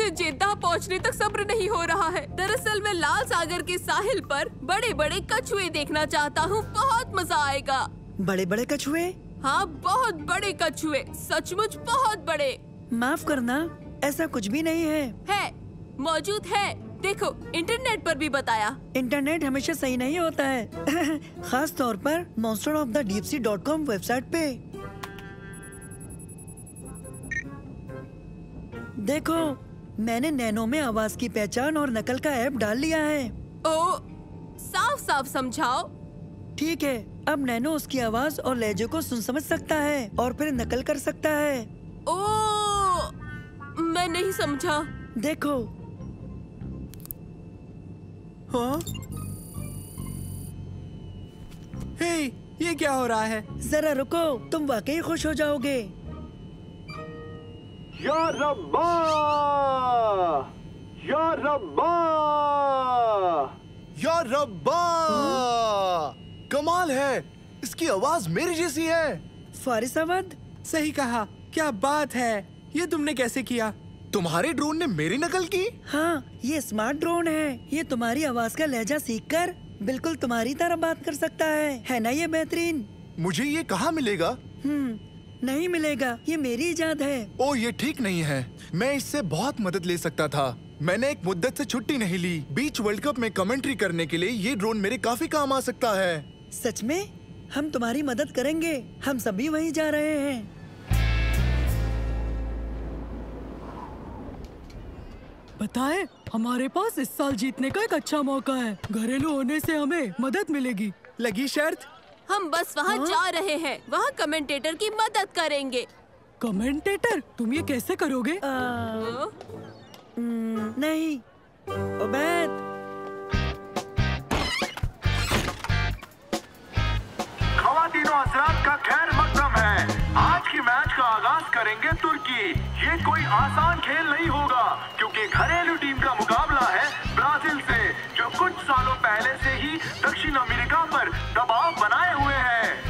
मुझे जेद्दा पहुंचने तक सब्र नहीं हो रहा है। दरअसल मैं लाल सागर के साहिल पर बड़े बड़े कछुए देखना चाहता हूँ। बहुत मजा आएगा। बड़े बड़े कछुए? हाँ, बहुत बड़े कछुए, सचमुच बहुत बड़े। माफ करना, ऐसा कुछ भी नहीं है। है, मौजूद है। देखो, इंटरनेट पर भी बताया। इंटरनेट हमेशा सही नहीं होता है खास तौर पर monsterofthedeepsea.com वेबसाइट पे। देखो, मैंने नैनो में आवाज की पहचान और नकल का ऐप डाल लिया है। ओ, साफ साफ समझाओ। ठीक है, अब नैनो उसकी आवाज और लहजे को सुन समझ सकता है और फिर नकल कर सकता है। ओ, मैं नहीं समझा। देखो। हाँ? हे, ये क्या हो रहा है? जरा रुको, तुम वाकई खुश हो जाओगे। या रब्बा! या रब्बा! या रब्बा! कमाल है, इसकी आवाज मेरी जैसी है। फारिसावद, सही कहा, क्या बात है। ये तुमने कैसे किया? तुम्हारे ड्रोन ने मेरी नकल की? हाँ, ये स्मार्ट ड्रोन है। ये तुम्हारी आवाज का लहजा सीखकर बिल्कुल तुम्हारी तरह बात कर सकता है ना? ये बेहतरीन। मुझे ये कहाँ मिलेगा? नहीं मिलेगा, ये मेरी इजाद है। ओ, ये ठीक नहीं है। मैं इससे बहुत मदद ले सकता था। मैंने एक मुद्दत से छुट्टी नहीं ली। बीच वर्ल्ड कप में कमेंट्री करने के लिए ये ड्रोन मेरे काफी काम आ सकता है। सच में? हम तुम्हारी मदद करेंगे। हम सभी वहीं जा रहे हैं। बताएं, हमारे पास इस साल जीतने का एक अच्छा मौका है। घरेलू होने से हमें मदद मिलेगी। लगी शर्त? हम बस वहाँ जा रहे हैं। वहाँ कमेंटेटर की मदद करेंगे। कमेंटेटर? तुम ये कैसे करोगे? नहीं। उबैद, खवातीनो हज़रात का खैर मकदम है। आज की मैच का आगाज करेंगे तुर्की। ये कोई आसान खेल नहीं होगा क्योंकि घरेलू टीम का मुकाबला है ब्राजील से, जो कुछ सालों पहले से ही दक्षिण अमेरिका पर दबाव बनाए हुए है।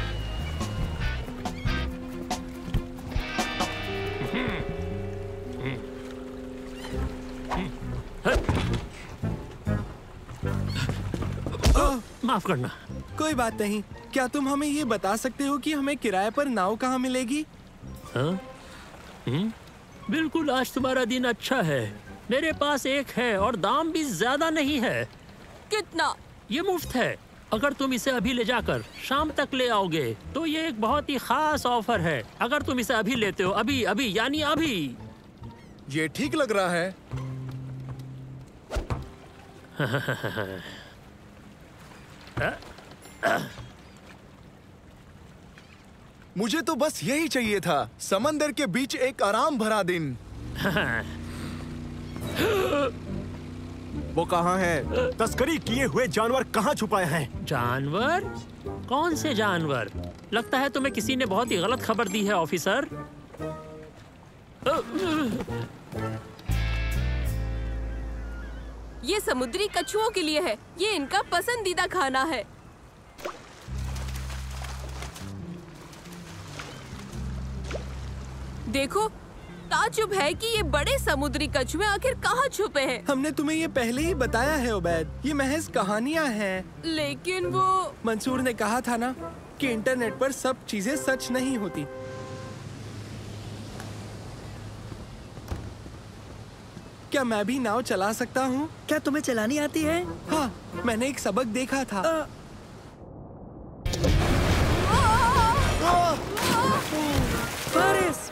माफ करना। कोई बात नहीं। क्या तुम हमें ये बता सकते हो कि हमें किराए पर नाव कहाँ मिलेगी? हाँ? बिल्कुल, आज तुम्हारा दिन अच्छा है। मेरे पास एक है और दाम भी ज्यादा नहीं है। कितना? ये मुफ्त है। अगर तुम इसे अभी ले जाकर शाम तक ले आओगे तो ये एक बहुत ही खास ऑफर है। अगर तुम इसे अभी लेते हो, अभी अभी यानी अभी। ये ठीक लग रहा है। मुझे तो बस यही चाहिए था, समंदर के बीच एक आराम भरा दिन। वो कहाँ है? तस्करी किए हुए जानवर कहाँ छुपाए हैं? जानवर? कौन से जानवर? लगता है तुम्हें किसी ने बहुत ही गलत खबर दी है ऑफिसर। ये समुद्री कछुओं के लिए है। ये इनका पसंदीदा खाना है। देखो, ताज्जुब है कि ये बड़े समुद्री कछुए आखिर कहाँ छुपे हैं। हमने तुम्हें ये पहले ही बताया है उबैद, ये महज कहानियाँ हैं। लेकिन वो मंसूर ने कहा था ना कि इंटरनेट पर सब चीजें सच नहीं होती। क्या मैं भी नाव चला सकता हूँ? क्या तुम्हें चलानी आती है? हाँ, मैंने एक सबक देखा था। फारिस!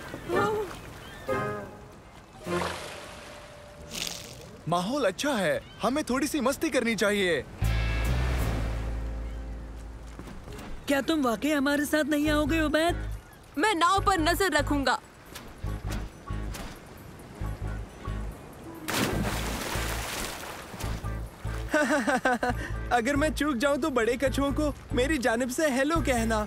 माहौल अच्छा है, हमें थोड़ी सी मस्ती करनी चाहिए। क्या तुम वाकई हमारे साथ नहीं आओगे उबैद? मैं नाव पर नजर रखूंगा। अगर मैं चूक जाऊं तो बड़े कछुओं को मेरी जानिब से हेलो कहना।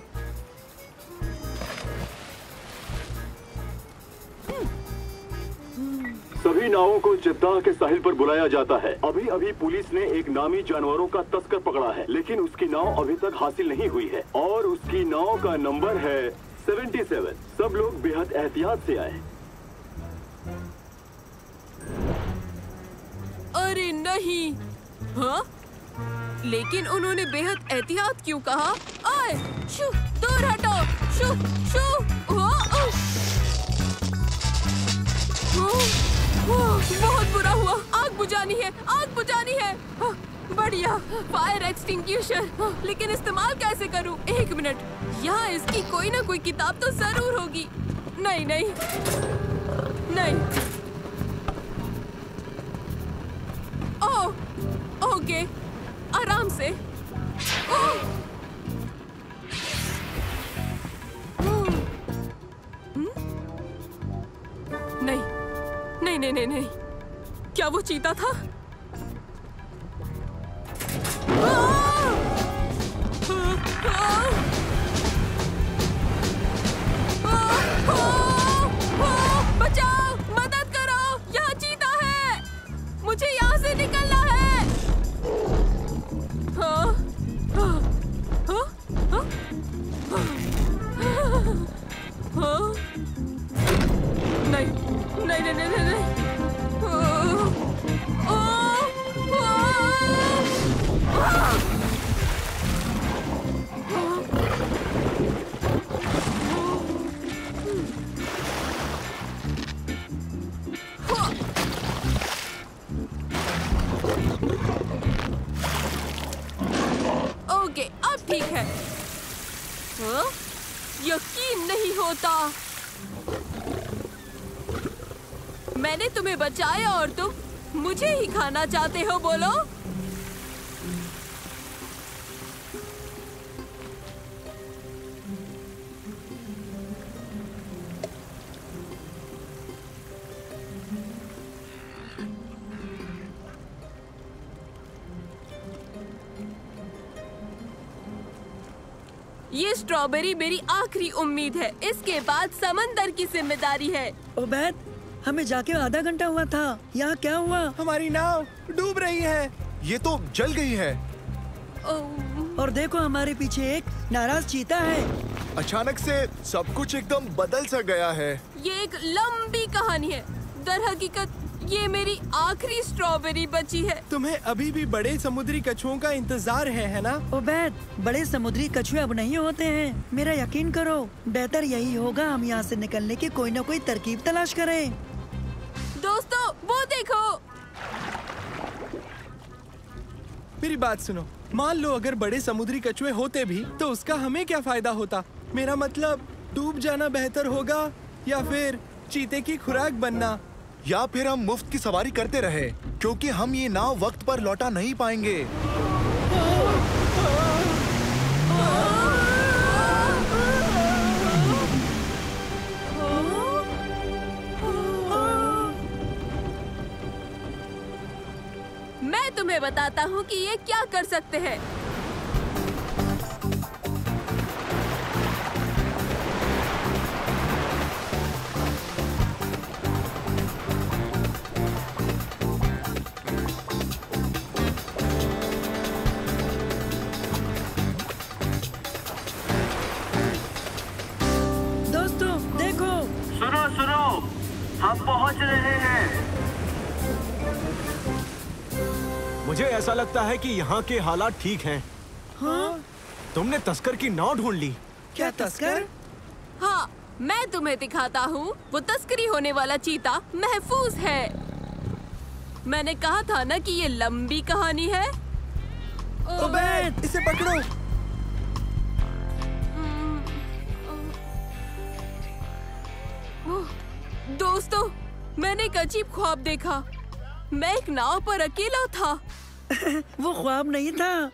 सभी नावों को जद्दा के साहिल पर बुलाया जाता है। अभी अभी पुलिस ने एक नामी जानवरों का तस्कर पकड़ा है, लेकिन उसकी नाव अभी तक हासिल नहीं हुई है और उसकी नाव का नंबर है 77। सब लोग बेहद एहतियात से आए। अरे नहीं। हाँ? लेकिन उन्होंने बेहद एहतियात क्यों कहा? आए, शू, दूर हटो, शू, शू, बहुत बुरा हुआ। आग बुझानी है, आग बुझानी है। बढ़िया, फायर एक्सटिंग्विशर। लेकिन इस्तेमाल कैसे करूं? एक मिनट, यहाँ इसकी कोई ना कोई किताब तो जरूर होगी। नहीं नहीं नहीं। ओह, ओके, आराम से। ओह, नहीं नहीं नहीं नहीं, क्या वो चीता था? बचाओ, मदद करो, यहाँ चीता है, मुझे यहाँ से निकलना है। नहीं नहीं नहीं नहीं नहीं। ओके, अब ठीक है। यकीन नहीं होता, मैंने तुम्हें बचाया और तुम मुझे ही खाना चाहते हो। बोलो। ये स्ट्रॉबेरी मेरी आखिरी उम्मीद है। इसके बाद समंदर की जिम्मेदारी है। ओबैद, हमें जाके आधा घंटा हुआ था, यहाँ क्या हुआ? हमारी नाव डूब रही है। ये तो जल गई है। और देखो, हमारे पीछे एक नाराज चीता है। अचानक से सब कुछ एकदम बदल सा गया है। ये एक लंबी कहानी है। दर हकीकत ये मेरी आखिरी स्ट्रॉबेरी बची है। तुम्हें अभी भी बड़े समुद्री कछुओं का इंतजार है ना? ओबैद, बड़े समुद्री कछुए अब नहीं होते हैं। मेरा यकीन करो, बेहतर यही होगा हम यहाँ से निकलने की कोई न कोई तरकीब तलाश करें। दोस्तों, वो देखो। मेरी बात सुनो, मान लो अगर बड़े समुद्री कछुए होते भी तो उसका हमें क्या फायदा होता? मेरा मतलब, डूब जाना बेहतर होगा या फिर चीते की खुराक बनना? या फिर हम मुफ्त की सवारी करते रहे, क्योंकि हम ये नाव वक्त पर लौटा नहीं पाएंगे। मैं तुम्हें बताता हूँ कि ये क्या कर सकते हैं। हम पहुंच रहे हैं। मुझे ऐसा लगता है कि यहाँ के हालात ठीक हैं। हाँ? तुमने तस्कर की नाव ढूंढ ली। क्या तस्कर? हाँ, मैं तुम्हें दिखाता हूँ। वो तस्करी होने वाला चीता महफूज है। मैंने कहा था ना कि ये लंबी कहानी है। ओबैद, इसे पकड़ो। दोस्तों, मैंने एक अजीब ख्वाब देखा। मैं एक नाव पर अकेला था। वो ख्वाब नहीं था।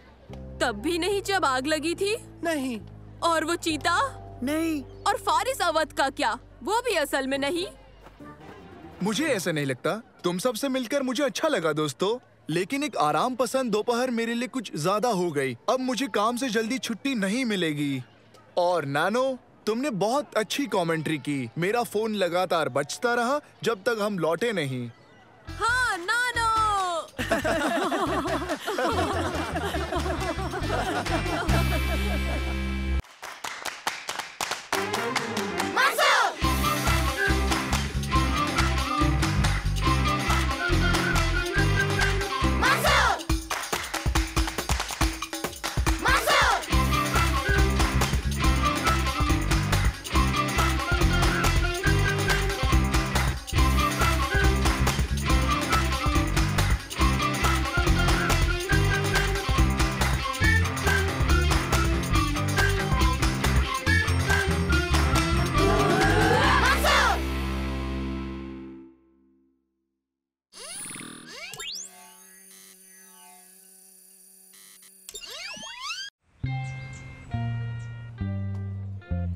तब भी नहीं जब आग लगी थी। नहीं। और वो चीता? नहीं। और फारिस अवध का क्या? वो भी असल में नहीं। मुझे ऐसा नहीं लगता। तुम सबसे मिलकर मुझे अच्छा लगा दोस्तों, लेकिन एक आराम पसंद दोपहर मेरे लिए कुछ ज्यादा हो गई। अब मुझे काम से जल्दी छुट्टी नहीं मिलेगी। और नैनो, तुमने बहुत अच्छी कमेंट्री की। मेरा फोन लगातार बजता रहा जब तक हम लौटे नहीं। हाँ, नानो।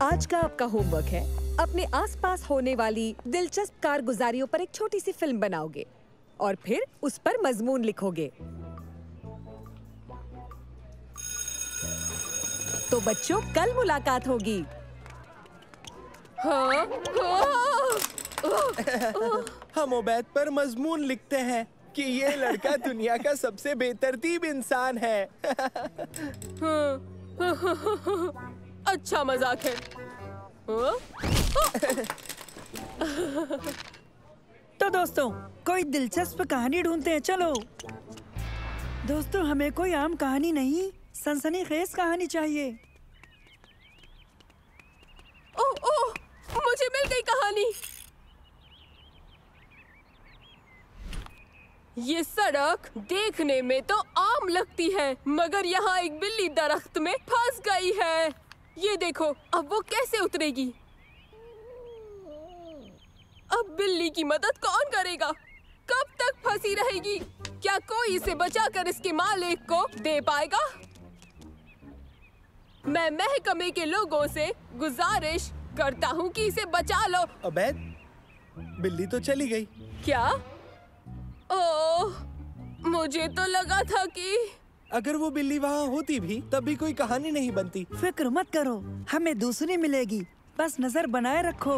आज का आपका होमवर्क है अपने आसपास होने वाली दिलचस्प कारगुजारियों पर एक छोटी सी फिल्म बनाओगे और फिर उस पर मजमून लिखोगे। तो बच्चों, कल मुलाकात होगी। हाँ? हम उबैद पर मजमून लिखते हैं कि ये लड़का दुनिया का सबसे बेतरतीब इंसान है। अच्छा मजाक है। हाँ? तो दोस्तों, कोई दिलचस्प कहानी ढूंढते हैं। चलो दोस्तों, हमें कोई आम कहानी नहीं, सनसनीखेज कहानी चाहिए। ओह ओह, मुझे मिल गई कहानी। ये सड़क देखने में तो आम लगती है, मगर यहाँ एक बिल्ली दरख्त में फंस गई है। ये देखो, अब वो कैसे उतरेगी? अब बिल्ली की मदद कौन करेगा? कब तक फंसी रहेगी? क्या कोई इसे बचाकर इसके मालिक को दे पाएगा? मैं महकमे के लोगों से गुजारिश करता हूँ कि इसे बचा लो। उबैद, बिल्ली तो चली गई। क्या? ओह, मुझे तो लगा था कि अगर वो बिल्ली वहाँ होती भी तब भी कोई कहानी नहीं बनती। फिक्र मत करो, हमें दूसरी मिलेगी, बस नजर बनाए रखो।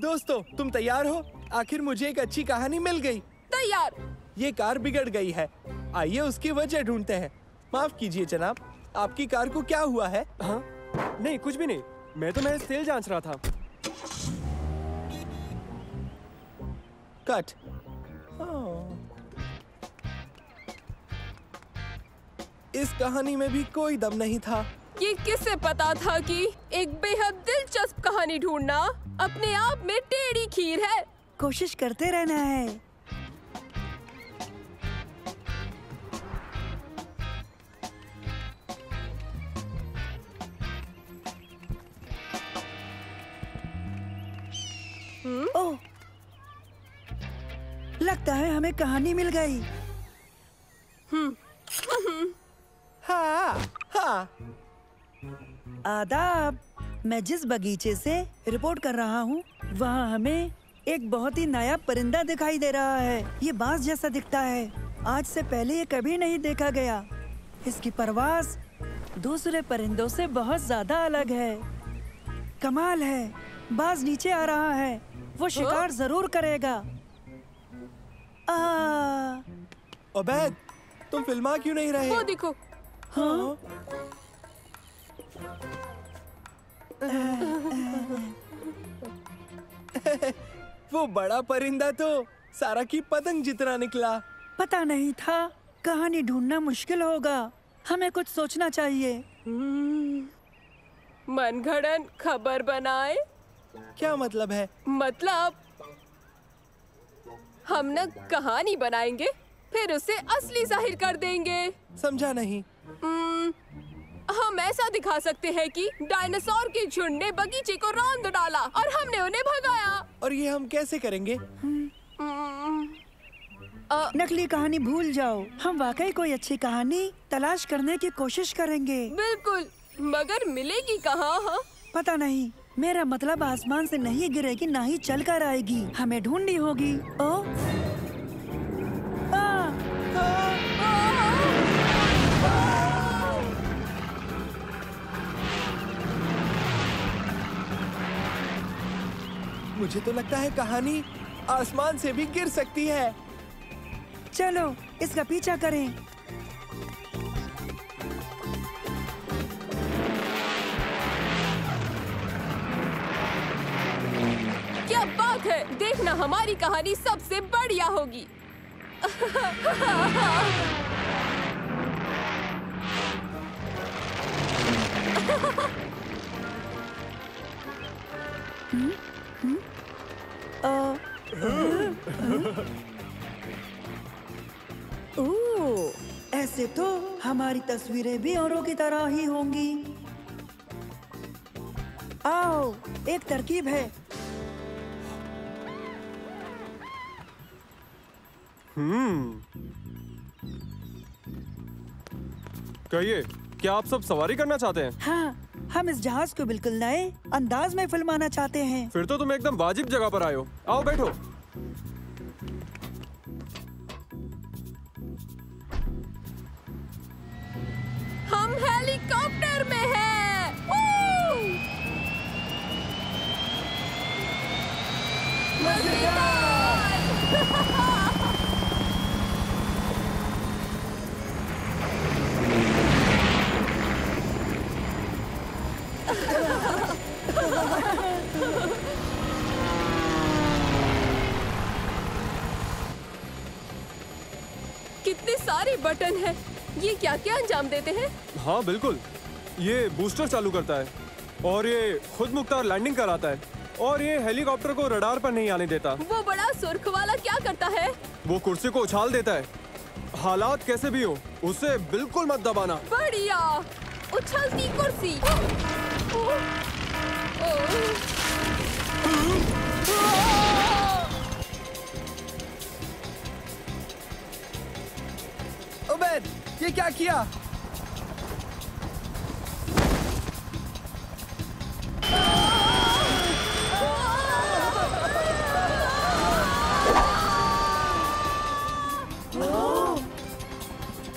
दोस्तों, तुम तैयार हो? आखिर मुझे एक अच्छी कहानी मिल गई। तैयार। ये कार बिगड़ गई है, आइए उसकी वजह ढूंढते हैं। माफ कीजिए जनाब, आपकी कार को क्या हुआ है? हाँ? नहीं, कुछ भी नहीं, मैं तो महज तेल जांच रहा था। कट। इस कहानी में भी कोई दम नहीं था। ये किसे पता था कि एक बेहद दिलचस्प कहानी ढूंढना अपने आप में टेढ़ी खीर है। कोशिश करते रहना है। ओह, लगता है हमें कहानी मिल गई। हाँ, हाँ। आदाब, मैं जिस बगीचे से रिपोर्ट कर रहा हूँ वहाँ हमें एक बहुत ही नायाब परिंदा दिखाई दे रहा है। ये बांस जैसा दिखता है, आज से पहले ये कभी नहीं देखा गया। इसकी परवाज़ दूसरे परिंदों से बहुत ज्यादा अलग है। कमाल है, बाज नीचे आ रहा है, वो शिकार जरूर करेगा। उबैद, तुम फिल्मा क्यों नहीं रहे? वो देखो। हाँ? वो बड़ा परिंदा तो सारा की पतंग जितना निकला। पता नहीं था, कहानी ढूंढना मुश्किल होगा, हमें कुछ सोचना चाहिए। मनगढ़ंत खबर बनाए। क्या मतलब है? मतलब हम न कहानी बनाएंगे, फिर उसे असली जाहिर कर देंगे। समझा नहीं। हम ऐसा दिखा सकते हैं कि डायनासोर के झुंड ने बगीचे को रौंद डाला और हमने उन्हें भगाया। और ये हम कैसे करेंगे? नकली कहानी भूल जाओ, हम वाकई कोई अच्छी कहानी तलाश करने की कोशिश करेंगे। बिल्कुल, मगर मिलेगी कहाँ? हाँ? पता नहीं, मेरा मतलब आसमान से नहीं गिरेगी, ना ही चल कर आएगी, हमें ढूंढनी होगी। मुझे तो लगता है कहानी आसमान से भी गिर सकती है। चलो इसका पीछा करें। क्या बात है, देखना हमारी कहानी सबसे बढ़िया होगी। ऐसे तो हमारी तस्वीरें भी औरों की तरह ही होंगी। आओ, एक तरकीब है। कहिए, क्या आप सब सवारी करना चाहते हैं? हाँ, हम इस जहाज को बिल्कुल नए अंदाज में फिल्माना चाहते हैं। फिर तो तुम एकदम वाजिब जगह पर आए हो। आओ बैठो। हम हेलीकॉप्टर में हैं। कितने सारे बटन हैं। ये क्या क्या अंजाम देते हैं? हाँ बिल्कुल, ये बूस्टर चालू करता है और ये खुद मुख्तार लैंडिंग कराता है और ये हेलीकॉप्टर को रडार पर नहीं आने देता। वो बड़ा सुर्ख वाला क्या करता है? वो कुर्सी को उछाल देता है। हालात कैसे भी हो, उसे बिल्कुल मत दबाना। बढ़िया, उछलती कुर्सी। उबैद, ये क्या किया?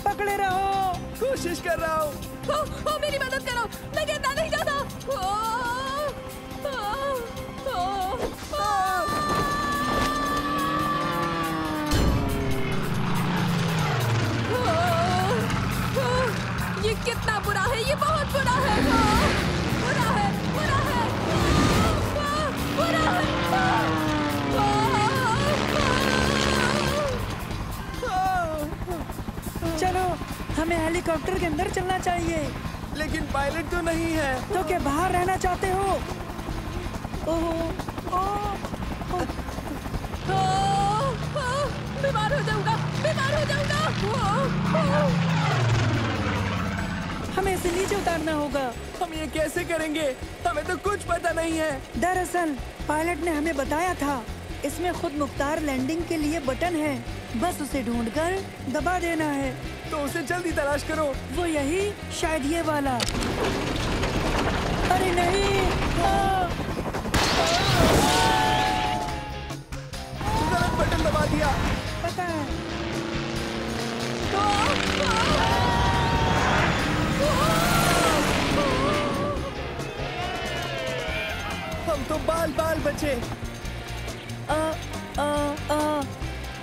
पकड़े रहो। कोशिश कर रहा हूँ। मेरी मदद करो, मैं गिरना नहीं चाहता। ये कितना बुरा है, ये बहुत बुरा है। बुरा है, बुरा है, बुरा है। चलो, हमें हेलीकॉप्टर के अंदर चलना चाहिए। लेकिन पायलट तो नहीं है। तो क्या बाहर रहना चाहते हो? बीमार हो जाऊंगा, बीमार हो जाऊंगा। हमें इसे नीचे उतारना होगा। हम ये कैसे करेंगे? हमें तो कुछ पता नहीं है। दरअसल पायलट ने हमें बताया था, इसमें खुद मुख्तार लैंडिंग के लिए बटन है, बस उसे ढूंढकर दबा देना है। तो उसे जल्दी तलाश करो। वो यही, शायद ये वाला। अरे नहीं, गलत बटन दबा दिया। पता है। हम तो बाल बाल बचे।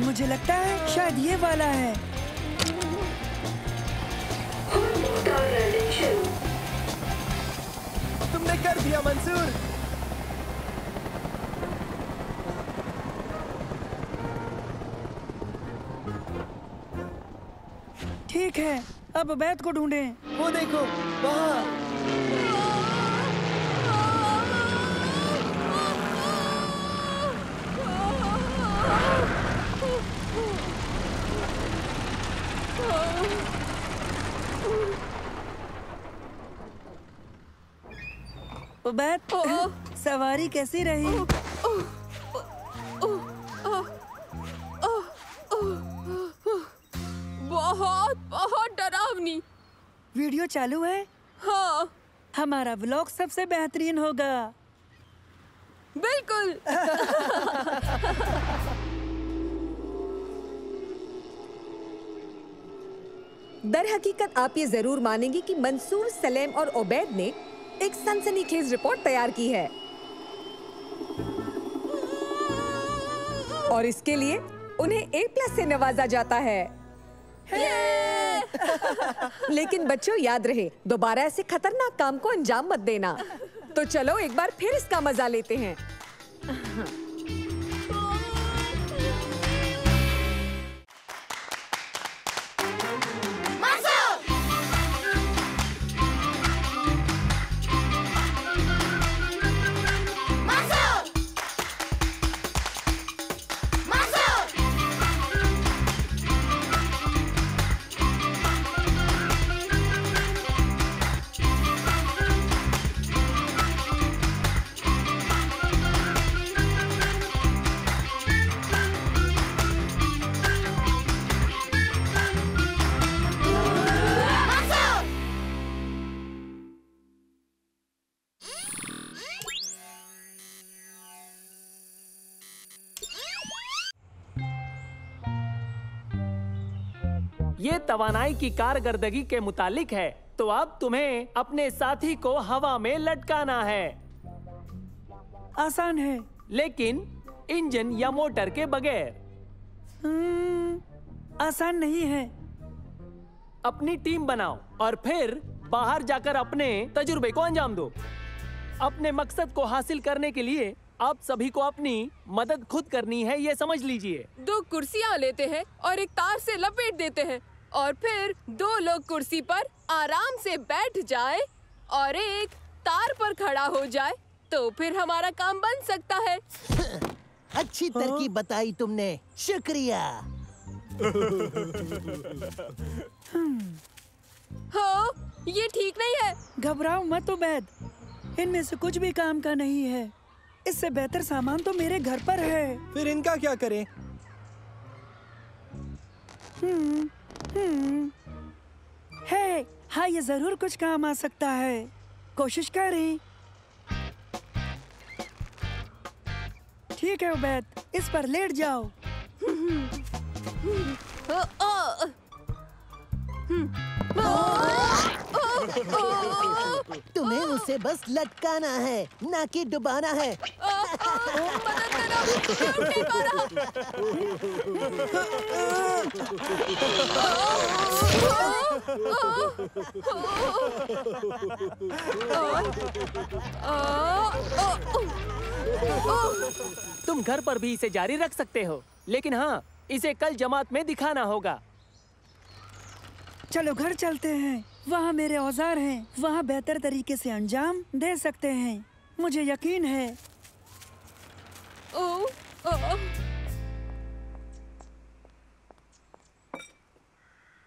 मुझे लगता है शायद ये वाला है। तुमने कर दिया मंसूर। ठीक है, अब उबैद को ढूंढें। वो देखो वहाँ। उबैद, सवारी कैसी रही? बहुत बहुत डरावनी। वीडियो चालू है? हाँ, हमारा व्लॉग सबसे बेहतरीन होगा। बिल्कुल। दर हकीकत आप ये जरूर मानेंगे कि मंसूर, सलेम और ओबैद ने एक सनसनीखेज रिपोर्ट तैयार की है और इसके लिए उन्हें A+ से नवाजा जाता है। लेकिन बच्चों याद रहे, दोबारा ऐसे खतरनाक काम को अंजाम मत देना। तो चलो एक बार फिर इसका मजा लेते हैं। ये तवानाई की कारकर्दगी के मुतालिक है। तो अब तुम्हें अपने साथी को हवा में लटकाना है। आसान है, लेकिन इंजन या मोटर के बगैर। आसान नहीं है। अपनी टीम बनाओ और फिर बाहर जाकर अपने तजुर्बे को अंजाम दो। अपने मकसद को हासिल करने के लिए आप सभी को अपनी मदद खुद करनी है, ये समझ लीजिए। 2 कुर्सियां लेते हैं और एक तार से लपेट देते हैं और फिर 2 लोग कुर्सी पर आराम से बैठ जाए और एक तार पर खड़ा हो जाए, तो फिर हमारा काम बन सकता है। अच्छी तरकीब बताई तुमने, शुक्रिया। हाँ, ये ठीक नहीं है। घबराओ मत उबैद, इनमें से कुछ भी काम का नहीं है। इससे बेहतर सामान तो मेरे घर पर है। फिर इनका क्या करें? है, हाँ, ये जरूर कुछ काम आ सकता है। कोशिश करें। ठीक है उबैद, इस पर लेट जाओ। तुम्हें उसे बस लटकाना है, ना कि डुबाना है। तुम घर पर भी इसे जारी रख सकते हो, लेकिन हाँ, इसे कल जमात में दिखाना होगा। चलो घर चलते हैं, वहाँ मेरे औजार हैं, वहाँ बेहतर तरीके से अंजाम दे सकते हैं, मुझे यकीन है।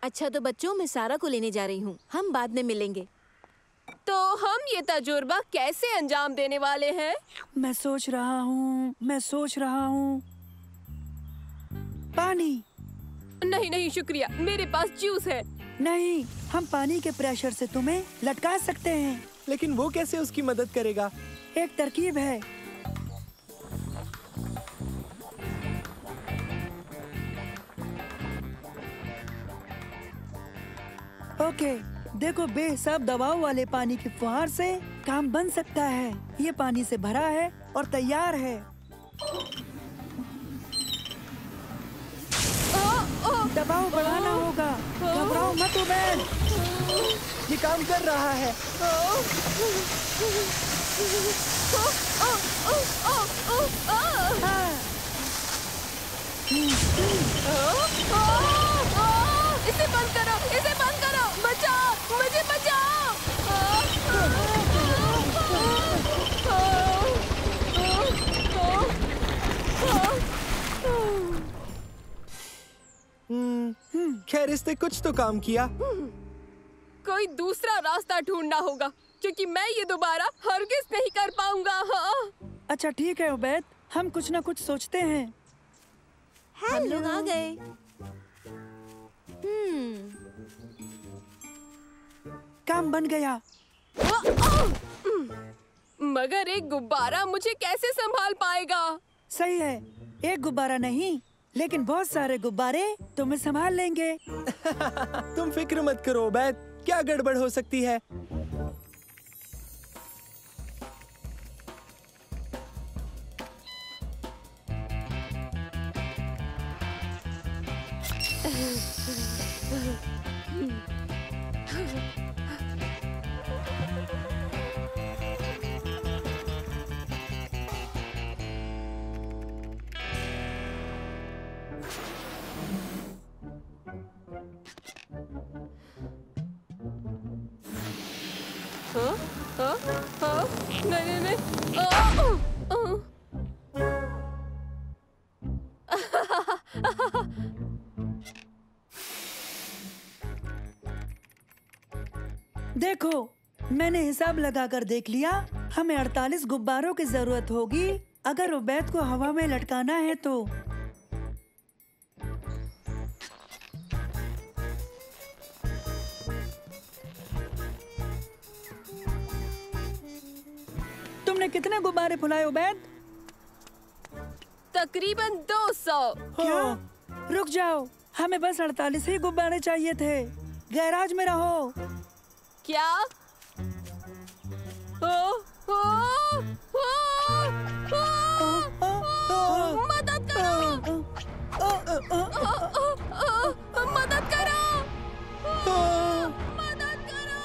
अच्छा तो बच्चों, मैं सारा को लेने जा रही हूँ, हम बाद में मिलेंगे। तो हम ये तजुर्बा कैसे अंजाम देने वाले हैं? मैं सोच रहा हूँ। पानी। नहीं नहीं शुक्रिया, मेरे पास जूस है। नहीं, हम पानी के प्रेशर से तुम्हें लटका सकते हैं। लेकिन वो कैसे उसकी मदद करेगा? एक तरकीब है। ओके, देखो, बेहिसाब दबाव वाले पानी की फुहार से काम बन सकता है। ये पानी से भरा है और तैयार है। दबाव बढ़ाना होगा। घबराओ मत उबैद, ये काम कर रहा है। इसे बंद करो, इसे बंद करो, बचाओ, मुझे बचाओ। खैर, इसने कुछ तो काम किया। कोई दूसरा रास्ता ढूंढना होगा, क्योंकि मैं ये दोबारा हरगिज नहीं कर पाऊंगा। हाँ। अच्छा ठीक है उबैद, हम कुछ ना कुछ सोचते हैं। हम लोग आ गए। काम बन गया। मगर एक गुब्बारा मुझे कैसे संभाल पाएगा? सही है, एक गुब्बारा नहीं, लेकिन बहुत सारे गुब्बारे तुम्हें संभाल लेंगे। तुम फिक्र मत करो उबैद, क्या गड़बड़ हो सकती है? नहीं नहीं। देखो, मैंने हिसाब लगाकर देख लिया, हमें 48 गुब्बारों की जरूरत होगी अगर उबैद को हवा में लटकाना है तो। तुमने कितने गुब्बारे फुलाए उबैद? तकरीबन 200। क्या? रुक जाओ, हमें बस 48 ही गुब्बारे चाहिए थे। गैराज में रहो। क्या? मदद करो! मदद करो! मदद करो!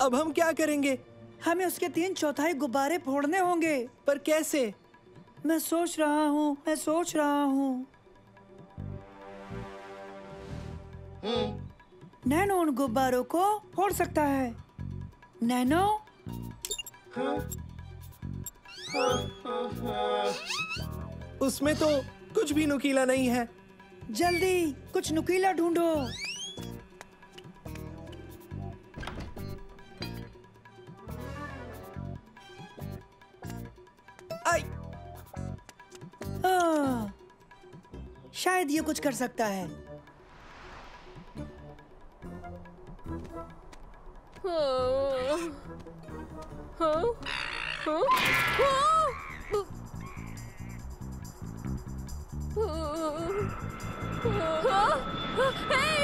अब हम क्या करेंगे? हमें उसके 3/4 गुब्बारे फोड़ने होंगे। पर कैसे? मैं सोच रहा हूँ। नैनो उन गुब्बारों को फोड़ सकता है। नैनो? उसमें तो कुछ भी नुकीला नहीं है। जल्दी कुछ नुकीला ढूंढो। आई! शायद ये कुछ कर सकता है।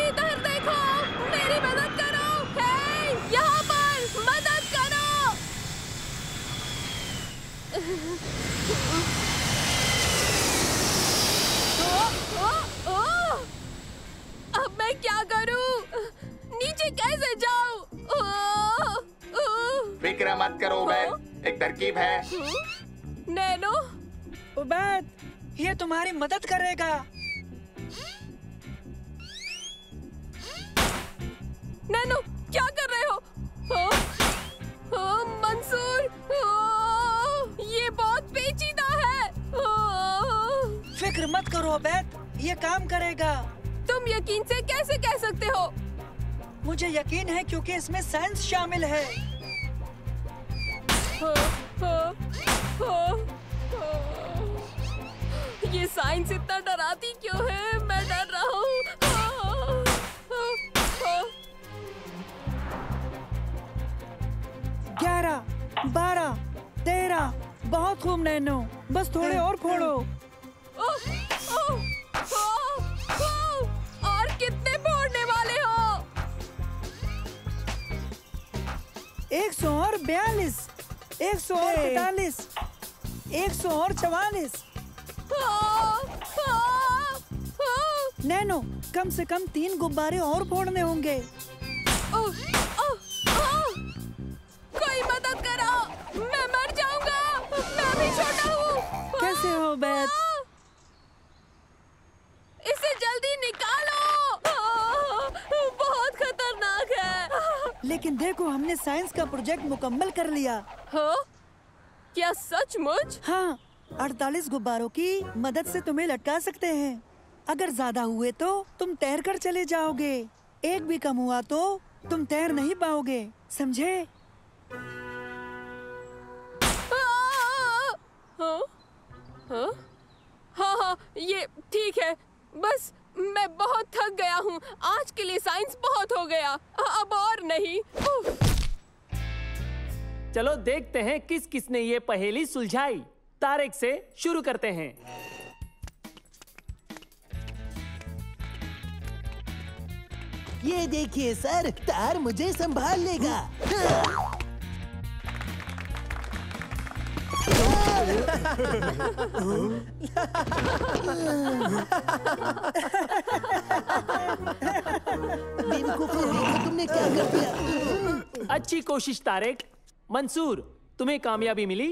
इधर देखो! मेरी मदद करो! हे, यहाँ पर मदद करो! अब मैं क्या करूं? नीचे कैसे जाऊं? फिक्र मत करो उबैद, एक तरकीब है। नैनो? उबैद, ये तुम्हारी मदद करेगा। नैनो, क्या कर रहे हो? मंसूर, ये बहुत पेचीदा है। फिक्र मत करो उबैद, ये काम करेगा। तुम यकीन से कैसे कह सकते हो? मुझे यकीन है क्योंकि इसमें साइंस शामिल है। ये साइंस इतना डराती क्यों है? मैं डर रहा हूँ। 11, 12, 13, बहुत खूब नैनो, बस थोड़े और फोड़ो। और कितने फोड़ने वाले हो? 142, 143, 144। नैनो, कम से कम 3 गुब्बारे और फोड़ने होंगे। कोई मदद करो! मैं मर जाऊंगा! मैं भी छोटा हूँ। कैसे हो बैद? इसे जल्दी निकालो! बहुत खतरनाक है। लेकिन देखो, हमने साइंस का प्रोजेक्ट मुकम्मल कर लिया। हाँ? क्या सचमुच? हाँ, 48 गुब्बारों की मदद से तुम्हें लटका सकते हैं। अगर ज्यादा हुए तो तुम तैर कर चले जाओगे। एक भी कम हुआ तो तुम तैर नहीं पाओगे, समझे? हाँ, ये ठीक है। बस मैं बहुत थक गया हूँ। आज के लिए साइंस बहुत हो गया, अब और नहीं। चलो देखते हैं किस किसने ये पहेली सुलझाई। तारिक से शुरू करते हैं। ये देखिए सर, तार मुझे संभाल लेगा। बेवकूफों, देखो तुमने क्या कर दिया। अच्छी कोशिश तारिक। मंसूर, तुम्हें कामयाबी मिली।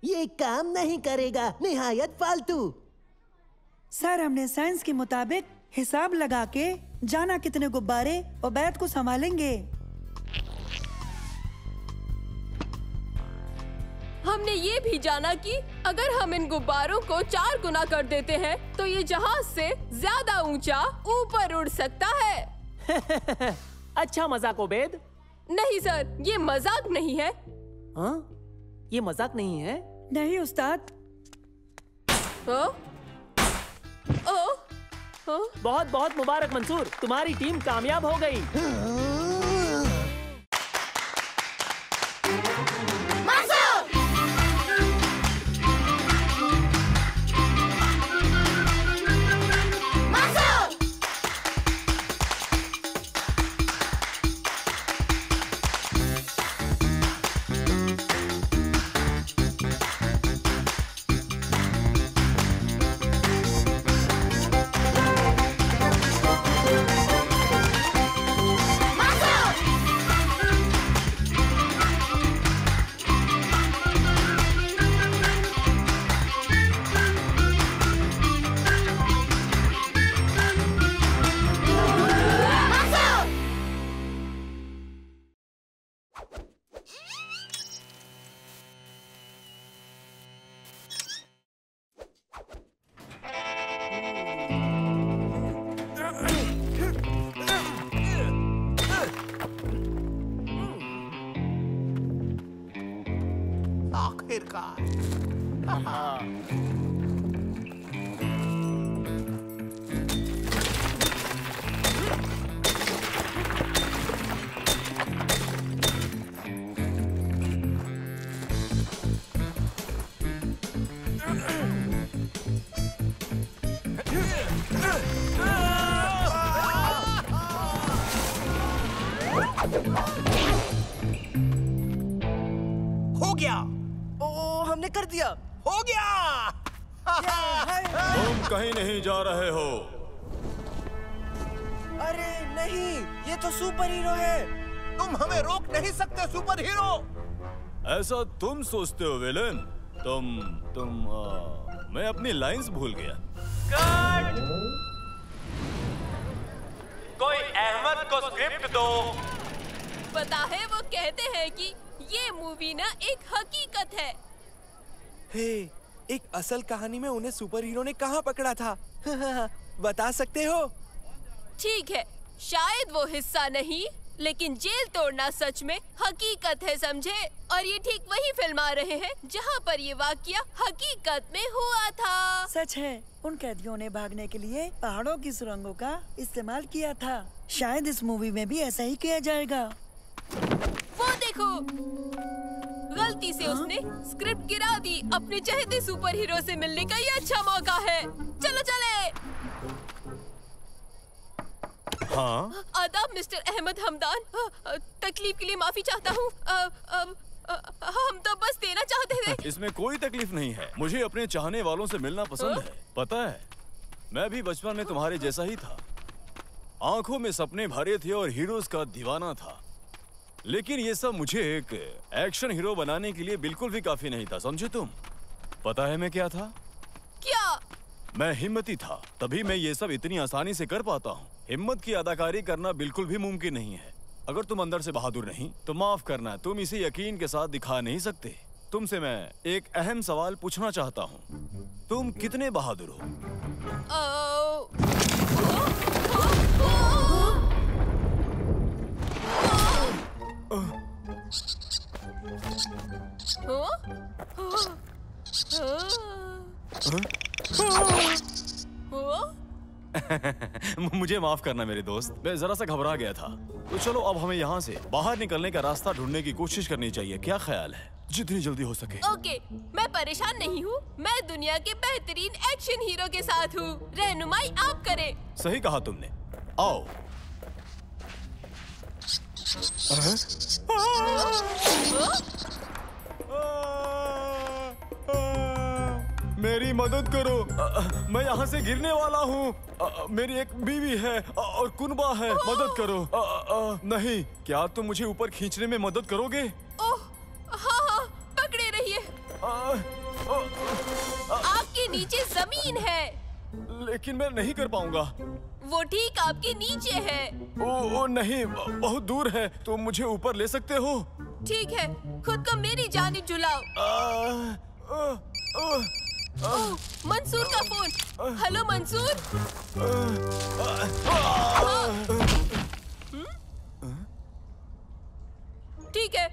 ये काम नहीं करेगा, निहायत फालतू। सर, हमने साइंस के मुताबिक हिसाब लगा के जाना कितने गुब्बारे उबैद को संभालेंगे। हमने ये भी जाना कि अगर हम इन गुब्बारों को 4 गुना कर देते हैं तो ये जहाज से ज्यादा ऊंचा ऊपर उड़ सकता है। अच्छा मजाक उबैद। नहीं सर, ये मजाक नहीं है। हाँ? ये मजाक नहीं है? नहीं उस्ताद। बहुत बहुत मुबारक मंसूर, तुम्हारी टीम कामयाब हो गई। आखिरकार। हो गया। ओ हमने कर दिया। हो गया। तुम कहीं नहीं जा रहे हो। अरे नहीं, ये तो सुपर हीरो है। तुम हमें रोक नहीं सकते सुपर हीरो। ऐसा तुम सोचते हो विलेन। मैं अपनी लाइंस भूल गया। कोई अहमद को स्क्रिप्ट दो। पता है वो कहते हैं कि ये मूवी ना एक हकीकत है। हे, एक असल कहानी में उन्हें सुपर हीरो ने कहाँ पकड़ा था? बता सकते हो? ठीक है, शायद वो हिस्सा नहीं, लेकिन जेल तोड़ना सच में हकीकत है, समझे? और ये ठीक वही फिल्म आ रहे हैं जहाँ पर ये वाकया हकीकत में हुआ था। सच है, उन कैदियों ने भागने के लिए पहाड़ों की सुरंगों का इस्तेमाल किया था। शायद इस मूवी में भी ऐसा ही किया जाएगा। वो देखो, गलती से उसने स्क्रिप्ट गिरा दी। अपने चहेते सुपर हीरो से मिलने का ये अच्छा मौका है। चलो चले। हाँ? आदाब मिस्टर अहमद हमदान। तकलीफ के लिए माफी चाहता हूँ। हम तो बस देना चाहते थे। इसमें कोई तकलीफ नहीं है। मुझे अपने चाहने वालों से मिलना पसंद है। पता है, मैं भी बचपन में तुम्हारे जैसा ही था। आंखों में सपने भरे थे और हीरोज का दीवाना था। लेकिन ये सब मुझे एक एक्शन हीरो बनाने के लिए बिल्कुल भी काफी नहीं था, समझे तुम? पता है मैं क्या था? क्या? मैं हिम्मती था, तभी मैं ये सब इतनी आसानी से कर पाता हूँ। हिम्मत की अदाकारी करना बिल्कुल भी मुमकिन नहीं है। अगर तुम अंदर से बहादुर नहीं तो माफ करना, तुम इसे यकीन के साथ दिखा नहीं सकते। तुमसे मैं एक अहम सवाल पूछना चाहता हूँ। तुम कितने बहादुर हो? मुझे माफ करना मेरे दोस्त, मैं जरा सा घबरा गया था। तो चलो अब हमें यहाँ से बाहर निकलने का रास्ता ढूंढने की कोशिश करनी चाहिए। क्या ख्याल है? जितनी जल्दी हो सके। ओके, मैं परेशान नहीं हूँ। मैं दुनिया के बेहतरीन एक्शन हीरो के साथ हूँ। रहनुमाई आप करें। सही कहा तुमने। आओ। मेरी मदद करो, मैं यहाँ से गिरने वाला हूँ। मेरी एक बीवी है और कुनबा है, मदद करो। नहीं, क्या तुम मुझे ऊपर खींचने में मदद करोगे? ओह, हाँ, पकड़े रहिए। आपके नीचे जमीन है। लेकिन मैं नहीं कर पाऊंगा। वो ठीक आपके नीचे है। ओ नहीं, बहुत दूर है। तुम मुझे ऊपर ले सकते हो? ठीक है, खुद को मेरी जानिब झुलाओ। मंसूर का फोन। हेलो मंसूर। ठीक है।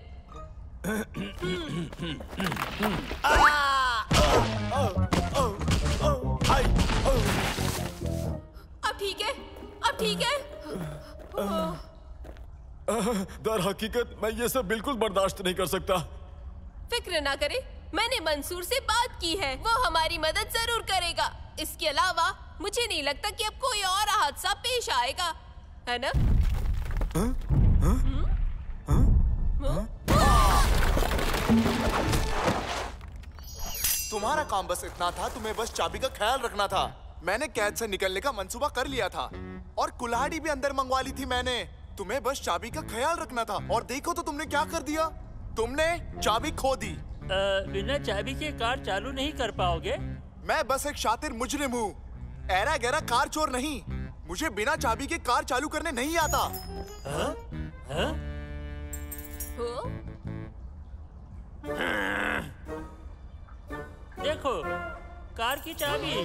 अब ठीक है, अब ठीक है। दर हकीकत मैं ये सब बिल्कुल बर्दाश्त नहीं कर सकता। फिक्र ना करे, मैंने मंसूर से बात की है। वो हमारी मदद जरूर करेगा। इसके अलावा मुझे नहीं लगता कि अब कोई और हादसा पेश आएगा, है ना? तुम्हारा काम बस इतना था, तुम्हें बस चाबी का ख्याल रखना था। मैंने कैद से निकलने का मंसूबा कर लिया था और कुल्हाड़ी भी अंदर मंगवा ली थी मैंने। तुम्हें बस चाबी का ख्याल रखना था और देखो तो तुमने क्या कर दिया। तुमने चाबी खो दी। बिना चाबी के कार चालू नहीं कर पाओगे। मैं बस एक शातिर मुजरिम हूँ, ऐरा गैरा कार चोर नहीं। मुझे बिना चाबी के कार चालू करने नहीं आता। देखो, कार की चाबी।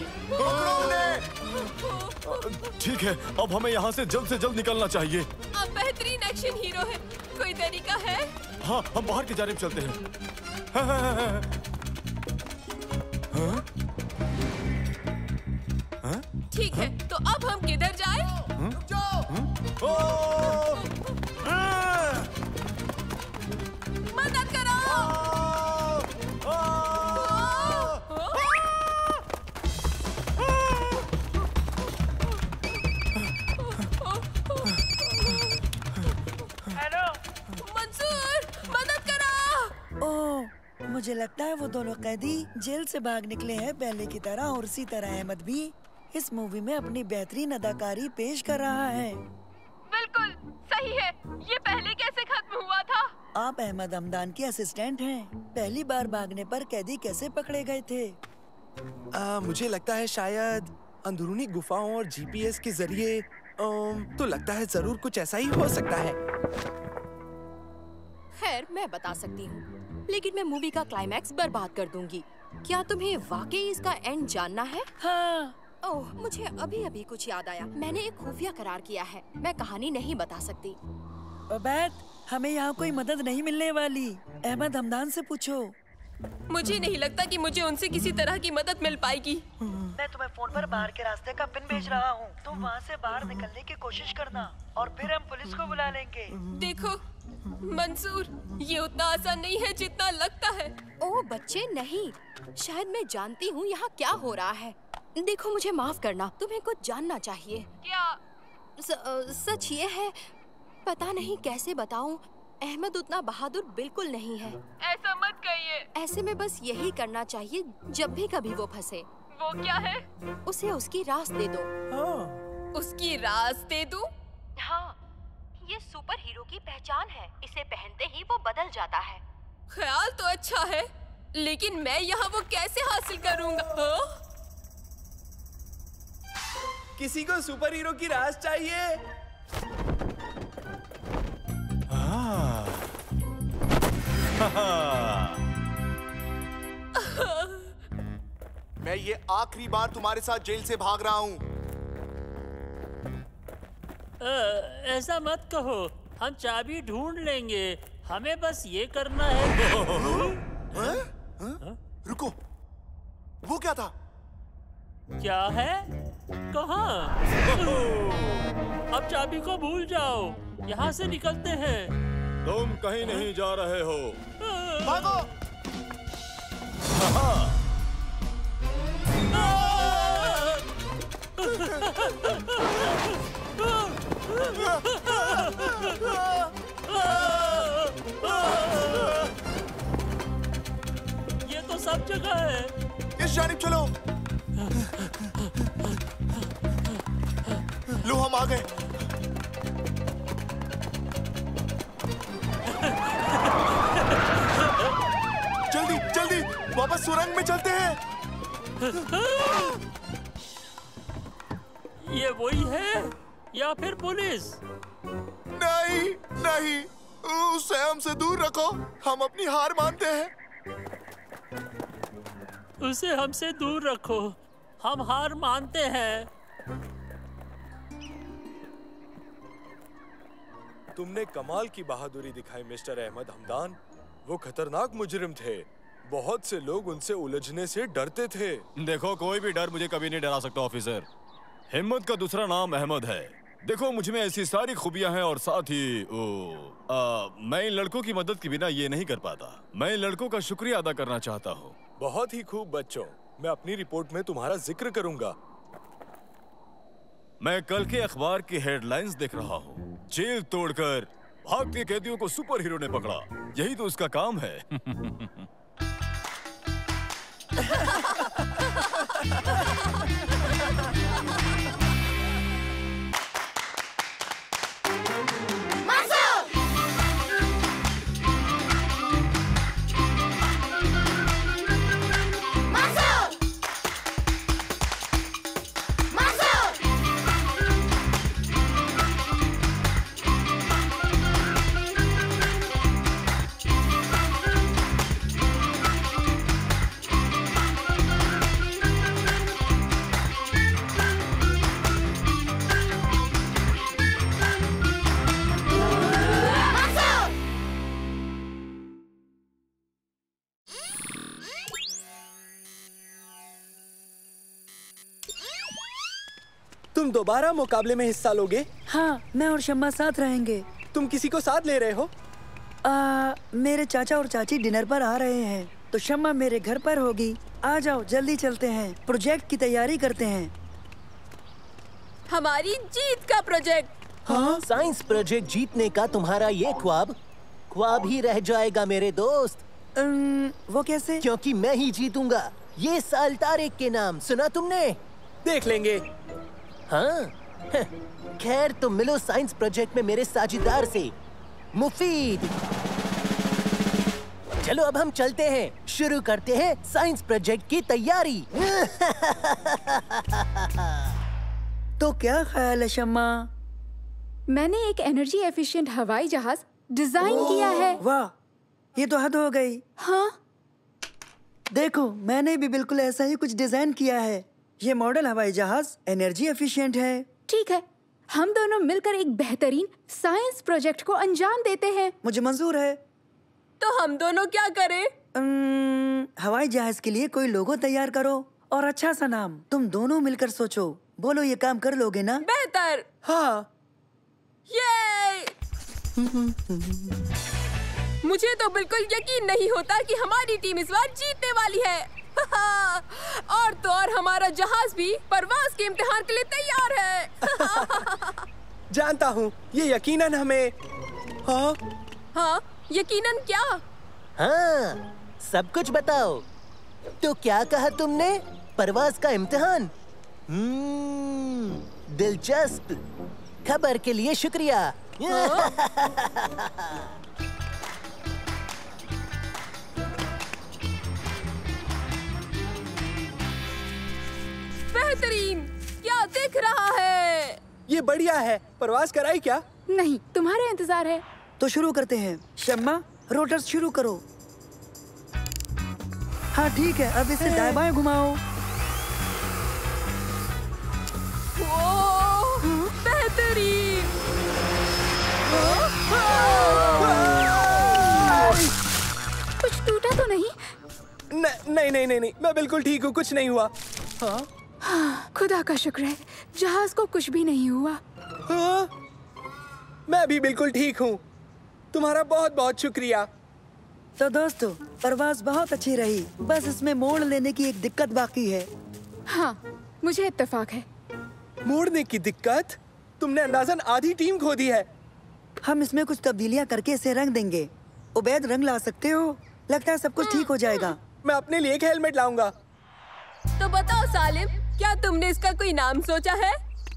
ठीक है, अब हमें यहाँ से जल्द निकलना चाहिए। आप बेहतरीन एक्शन हीरो हैं। कोई तरीका है? हाँ, हम बाहर की जानिब चलते हैं। ठीक है, तो अब हम किधर जाएं? मदद करो! मंसूर, मदद करो! ओह, मुझे लगता है वो दोनों कैदी जेल से भाग निकले हैं पहले की तरह, और उसी तरह अहमद भी इस मूवी में अपनी बेहतरीन अदाकारी पेश कर रहा है। बिल्कुल सही है। ये पहले कैसे खत्म हुआ था? आप अहमद हमदान के असिस्टेंट हैं। पहली बार भागने पर कैदी कैसे पकड़े गए थे? मुझे लगता है शायद अंदरूनी गुफाओं और जीपीएस के जरिए। तो लगता है जरूर कुछ ऐसा ही हो सकता है। खैर, मैं बता सकती हूँ, लेकिन मैं मूवी का क्लाइमैक्स बर्बाद कर दूंगी। क्या तुम्हें वाकई इसका एंड जानना है? हाँ। ओह, मुझे अभी अभी कुछ याद आया। मैंने एक खुफिया करार किया है। मैं कहानी नहीं बता सकती। ओबैद, हमें यहाँ कोई मदद नहीं मिलने वाली। अहमद हमदान से पूछो। मुझे नहीं लगता कि मुझे उनसे किसी तरह की मदद मिल पाएगी। मैं तुम्हें फोन पर बाहर के रास्ते का पिन भेज रहा हूँ। तुम वहाँ से बाहर निकलने की कोशिश करना और फिर हम पुलिस को बुला लेंगे। देखो मंसूर, ये उतना आसान नहीं है जितना लगता है। ओह बच्चे, नहीं। शायद मैं जानती हूँ यहाँ क्या हो रहा है। देखो, मुझे माफ करना, तुम्हें कुछ जानना चाहिए। क्या? सच ये है, पता नहीं कैसे बताऊँ, अहमद उतना बहादुर बिल्कुल नहीं है। ऐसा मत कहिए। ऐसे में बस यही करना चाहिए जब भी कभी वो फंसे। वो क्या है? उसे उसकी रास दे दो। उसकी रास दे दूं? हाँ, ये सुपर हीरो की पहचान है। इसे पहनते ही वो बदल जाता है। ख्याल तो अच्छा है, लेकिन मैं यहाँ वो कैसे हासिल करूँगा? किसी को सुपर हीरो की रास चाहिए? मैं ये आखिरी बार तुम्हारे साथ जेल से भाग रहा हूँ। ऐसा मत कहो, हम चाबी ढूंढ लेंगे। हमें बस ये करना है। रुको, वो क्या था? क्या है? कहाँ? अब चाबी को भूल जाओ, यहाँ से निकलते हैं। तुम कहीं नहीं जा रहे हो। भागो! ये तो सब जगह है। इस जानिब चलो। लो, हम आ गए। जल्दी जल्दी वापस सुरंग में चलते हैं। ये वही है या फिर पुलिस? नहीं नहीं, उसे हमसे दूर रखो। हम अपनी हार मानते हैं। उसे हमसे दूर रखो, हम हार मानते हैं। तुमने कमाल की बहादुरी दिखाई मिस्टर अहमद हमदान। वो खतरनाक मुजरिम थे। बहुत से लोग उनसे उलझने से डरते थे। देखो, कोई भी डर मुझे कभी नहीं डरा सकता ऑफिसर। हिम्मत का दूसरा नाम अहमद है। देखो, मुझ में ऐसी सारी खूबियां हैं और साथ ही मैं इन लड़कों की मदद के बिना ये नहीं कर पाता। मैं इन लड़कों का शुक्रिया अदा करना चाहता हूँ। बहुत ही खूब बच्चों, मैं अपनी रिपोर्ट में तुम्हारा जिक्र करूंगा। मैं कल के अखबार की हेडलाइंस देख रहा हूँ। जेल तोड़कर भागते कैदियों को सुपर हीरो ने पकड़ा। यही तो उसका काम है। तुम दोबारा मुकाबले में हिस्सा लोगे? हाँ, मैं और शम्मा साथ रहेंगे। तुम किसी को साथ ले रहे हो? मेरे चाचा और चाची डिनर पर आ रहे हैं, तो शम्मा मेरे घर पर होगी। आ जाओ, जल्दी चलते हैं, प्रोजेक्ट की तैयारी करते हैं। हमारी जीत का प्रोजेक्ट। हाँ? साइंस प्रोजेक्ट जीतने का तुम्हारा ये ख्वाब ही रह जाएगा मेरे दोस्त। वो कैसे? क्योंकि मैं ही जीतूंगा ये साल तारिक के नाम। सुना तुमने? देख लेंगे। हाँ? खैर तुम मिलो साइंस प्रोजेक्ट में मेरे साझेदार से, मुफीद। चलो अब हम चलते हैं, शुरू करते हैं साइंस प्रोजेक्ट की तैयारी। तो क्या ख्याल है शम्मा? मैंने एक एनर्जी एफिशिएंट हवाई जहाज डिजाइन किया है। वाह, ये तो हद हो गई। हाँ? देखो, मैंने भी बिल्कुल ऐसा ही कुछ डिजाइन किया है। ये मॉडल हवाई जहाज एनर्जी एफिशिएंट है। ठीक है, हम दोनों मिलकर एक बेहतरीन साइंस प्रोजेक्ट को अंजाम देते हैं। मुझे मंजूर है। तो हम दोनों क्या करें? हवाई जहाज के लिए कोई लोगो तैयार करो और अच्छा सा नाम। तुम दोनों मिलकर सोचो। बोलो, ये काम कर लोगे ना? बेहतर। हाँ। ये मुझे तो बिल्कुल यकीन नहीं होता कि हमारी टीम इस बार जीतने वाली है। और तो और हमारा जहाज भी परवाज के इम्तिहान के लिए तैयार है। जानता हूँ, ये यकीनन हमें। हाँ? हाँ, यकीनन क्या? हाँ, सब कुछ बताओ। तो क्या कहा तुमने? परवाज का इम्तिहान? दिलचस्प। खबर के लिए शुक्रिया। बेहतरीन, क्या दिख रहा है? ये बढ़िया है। परवाज कराई क्या? नहीं, तुम्हारा इंतजार है। तो शुरू करते हैं। शम्मा, रोटर्स शुरू करो। हाँ ठीक है, अब इसे दाएं बाएं घुमाओ। बेहतरीन। कुछ टूटा तो नहीं? नहीं, मैं बिल्कुल ठीक हूँ, कुछ नहीं हुआ। हाँ, खुदा का शुक्र है, जहाज को कुछ भी नहीं हुआ। हाँ? मैं भी बिल्कुल ठीक हूँ। तुम्हारा बहुत बहुत शुक्रिया। तो दोस्तों, परवाज बहुत अच्छी रही, बस इसमें मोड़ लेने की एक दिक्कत बाकी है। हाँ, मुझे इत्तेफाक है। मोड़ने की दिक्कत? तुमने अंदाजन आधी टीम खो दी है। हम इसमें कुछ तब्दीलियां करके इसे रंग देंगे। उबैद, रंग ला सकते हो? लगता है सब कुछ ठीक हो जाएगा। मैं अपने लिए एक हेलमेट लाऊंगा। तो बताओ सालिम, क्या तुमने इसका कोई नाम सोचा है?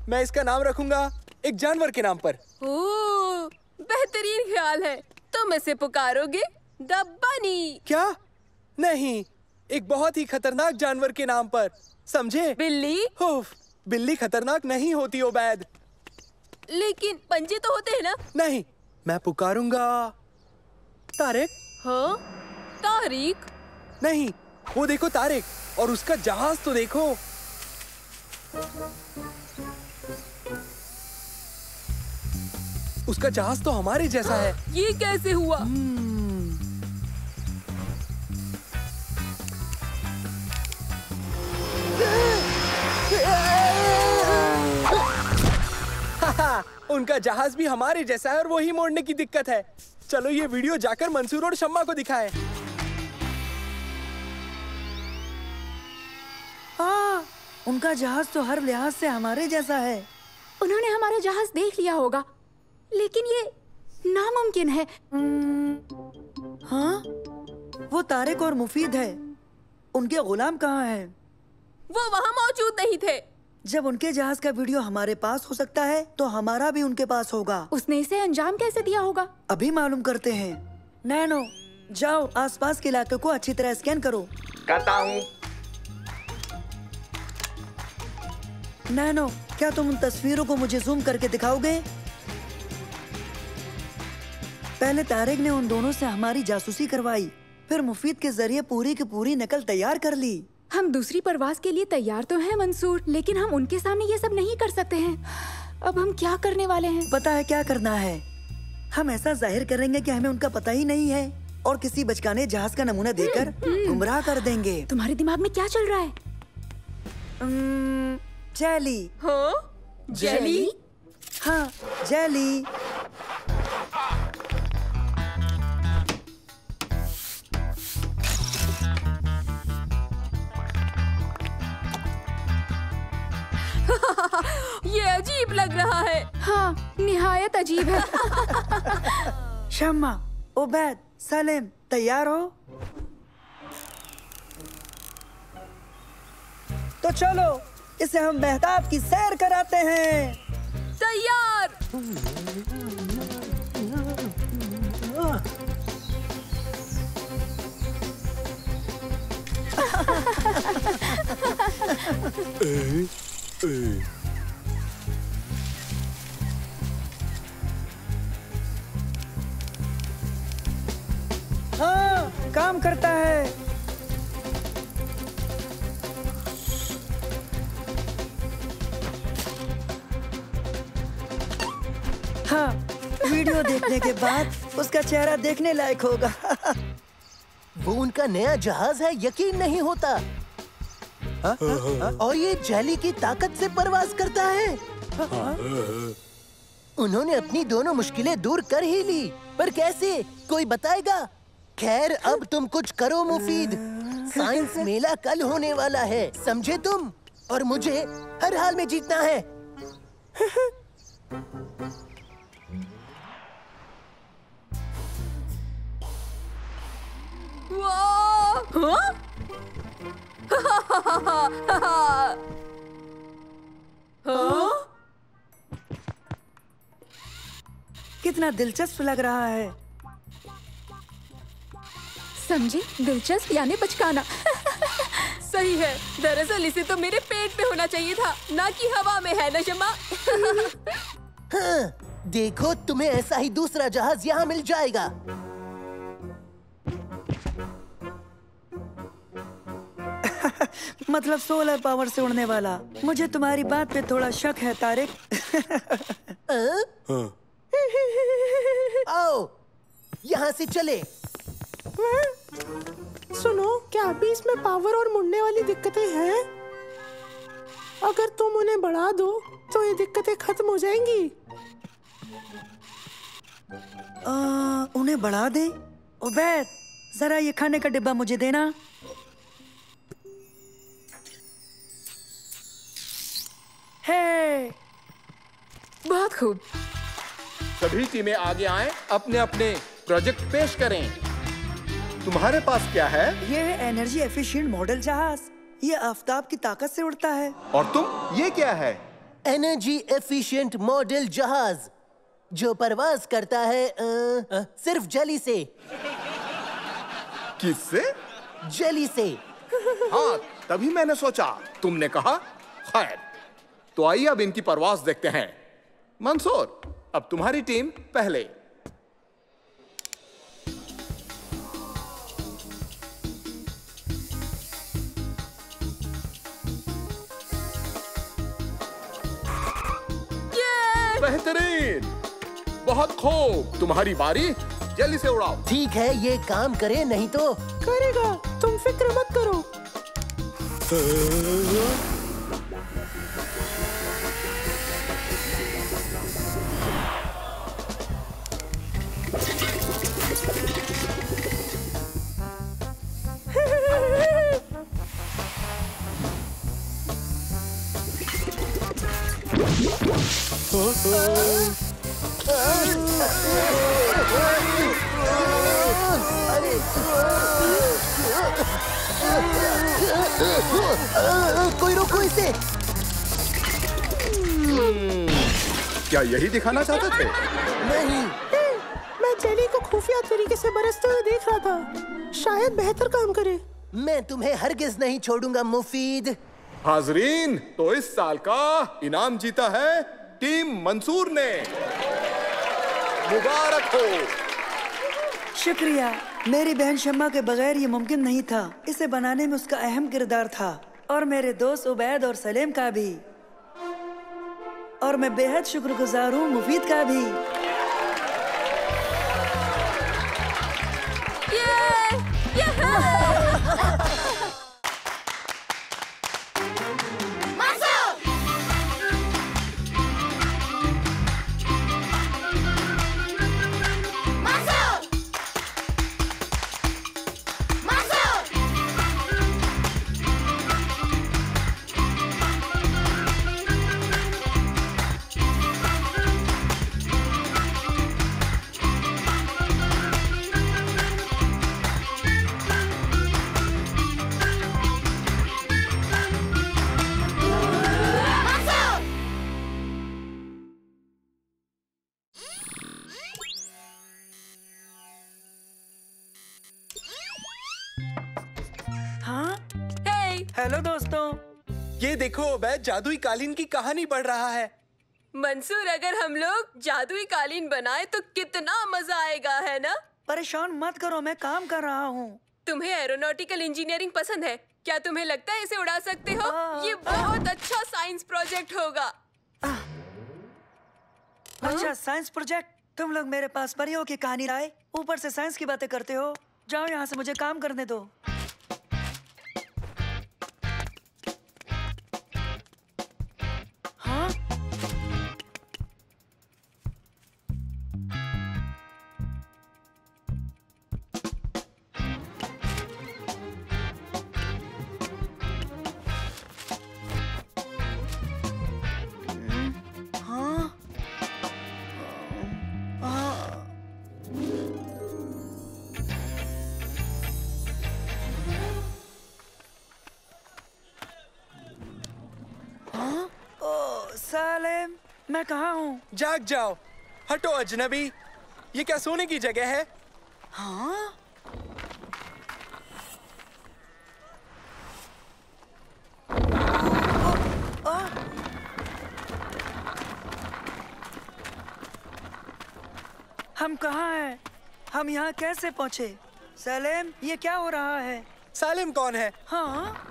मैं इसका नाम रखूंगा एक जानवर के नाम पर। ओह, बेहतरीन ख्याल है। तुम इसे पुकारोगे द बनी। क्या? नहीं, एक बहुत ही खतरनाक जानवर के नाम पर, समझे? बिल्ली? बिल्ली खतरनाक नहीं होती उबैद। लेकिन पंजे तो होते हैं ना? नहीं, मैं पुकारूंगा तारिक। हाँ? तारिक? नहीं, वो देखो तारिक, और उसका जहाज तो देखो। उसका जहाज तो हमारे जैसा है। ये कैसे हुआ? उनका जहाज भी हमारे जैसा है और वही मोड़ने की दिक्कत है। चलो ये वीडियो जाकर मंसूर और शम्मा को दिखाएं। उनका जहाज तो हर लिहाज से हमारे जैसा है। उन्होंने हमारा जहाज देख लिया होगा, लेकिन ये नामुमकिन है। हाँ? वो तारिक और मुफीद है। उनके गुलाम कहाँ हैं? वो वहाँ मौजूद नहीं थे। जब उनके जहाज का वीडियो हमारे पास हो सकता है, तो हमारा भी उनके पास होगा। उसने इसे अंजाम कैसे दिया होगा? अभी मालूम करते हैं। नैनो, जाओ आसपास के इलाके को अच्छी तरह स्कैन करो। करता हूँ। नैनो, क्या तुम उन तस्वीरों को मुझे जूम करके दिखाओगे? पहले तारिक ने उन दोनों से हमारी जासूसी करवाई, फिर मुफीद के जरिए पूरी की पूरी नकल तैयार कर ली। हम दूसरी परवाज के लिए तैयार तो हैं मंसूर, लेकिन हम उनके सामने ये सब नहीं कर सकते हैं। अब हम क्या करने वाले हैं? पता है क्या करना है? हम ऐसा जाहिर करेंगे कि हमें उनका पता ही नहीं है और किसी बचकाने जहाज का नमूना देकर गुमराह कर देंगे। तुम्हारे दिमाग में क्या चल रहा है? चैली। हाँ? जेली? हाँ, जेली। ये अजीब लग रहा है। हाँ, निहायत अजीब है। शम्मा, उबैद, सलीम, तैयार हो? तो चलो, इसे हम मेहताब की सैर कराते हैं। तैयार। हाँ, काम करता है। हाँ, वीडियो देखने के बाद उसका चेहरा देखने लायक होगा। वो उनका नया जहाज है, यकीन नहीं होता। और ये जेली की ताकत से परवाज करता है। उन्होंने अपनी दोनों मुश्किलें दूर कर ही ली, पर कैसे, कोई बताएगा? खैर, अब तुम कुछ करो मुफीद। साइंस मेला कल होने वाला है, समझे तुम? और मुझे हर हाल में जीतना है। कितना दिलचस्प लग रहा है। समझे? दिलचस्प यानी बचकाना। सही है। दरअसल इसे तो मेरे पेट पे होना चाहिए था, ना कि हवा में, है ना शम्मा? हाँ, देखो, तुम्हें ऐसा ही दूसरा जहाज यहाँ मिल जाएगा। मतलब सोलर पावर से उड़ने वाला। मुझे तुम्हारी बात पे थोड़ा शक है, तारिक। आओ, यहाँ से चले। सुनो, क्या अभी इसमें पावर और मुड़ने वाली दिक्कतें हैं? अगर तुम उन्हें बढ़ा दो तो ये दिक्कतें खत्म हो जाएंगी। उन्हें बढ़ा दे? उबैद, जरा ये खाने का डिब्बा मुझे देना। बहुत खूब। सभी टीमें आगे आएं, अपने अपने प्रोजेक्ट पेश करें। तुम्हारे पास क्या है? ये है एनर्जी एफिशिएंट मॉडल जहाज। ये आफताब की ताकत से उड़ता है। और तुम, ये क्या है? एनर्जी एफिशिएंट मॉडल जहाज, जो परवाज करता है सिर्फ जेली से। किससे? जेली से। हाँ, तभी मैंने सोचा तुमने कहा। खैर, तो आइए अब इनकी परवाज देखते हैं। मंसूर, अब तुम्हारी टीम पहले। बेहतरीन, बहुत खूब। तुम्हारी बारी, जल्दी से उड़ाओ। ठीक है, ये काम करे, नहीं तो करेगा, तुम फिक्र मत करो। कोई रोको इसे। क्या यही दिखाना चाहते थे? नहीं, मैं जेली को खुफिया तरीके से बरसते हुए देख रहा था। शायद बेहतर काम करे। मैं तुम्हें हरगिज नहीं छोड़ूंगा मुफीद। हाजरीन, तो इस साल का इनाम जीता है टीम मंसूर ने। मुबारक हो। शुक्रिया। मेरी बहन शम्मा के बगैर ये मुमकिन नहीं था। इसे बनाने में उसका अहम किरदार था, और मेरे दोस्त उबैद और सलीम का भी। और मैं बेहद शुक्रगुजार हूँ मुफीद का भी। हाँ? हे! हेलो दोस्तों। ये देखो उबैद जादुई कालीन की कहानी पढ़ रहा है। मंसूर, अगर हम लोग जादुई कालीन बनाए तो कितना मजा आएगा, है ना? परेशान मत करो, मैं काम कर रहा हूँ। तुम्हें एरोनॉटिकल इंजीनियरिंग पसंद है? क्या तुम्हें लगता है इसे उड़ा सकते हो? ये बहुत अच्छा साइंस प्रोजेक्ट होगा। अच्छा, साइंस प्रोजेक्ट? तुम लोग मेरे पास परियों की कहानी लाए, ऊपर से साइंस की बातें करते हो। जाओ यहाँ से, मुझे काम करने दो। हाँ? सालेम, मैं कहाँ हूँ? जाग जाओ, हटो अजनबी। ये क्या सोने की जगह है? हाँ? हम कहाँ हैं? हम यहाँ कैसे पहुँचे? सालेम, ये क्या हो रहा है? सालिम कौन है? हाँ?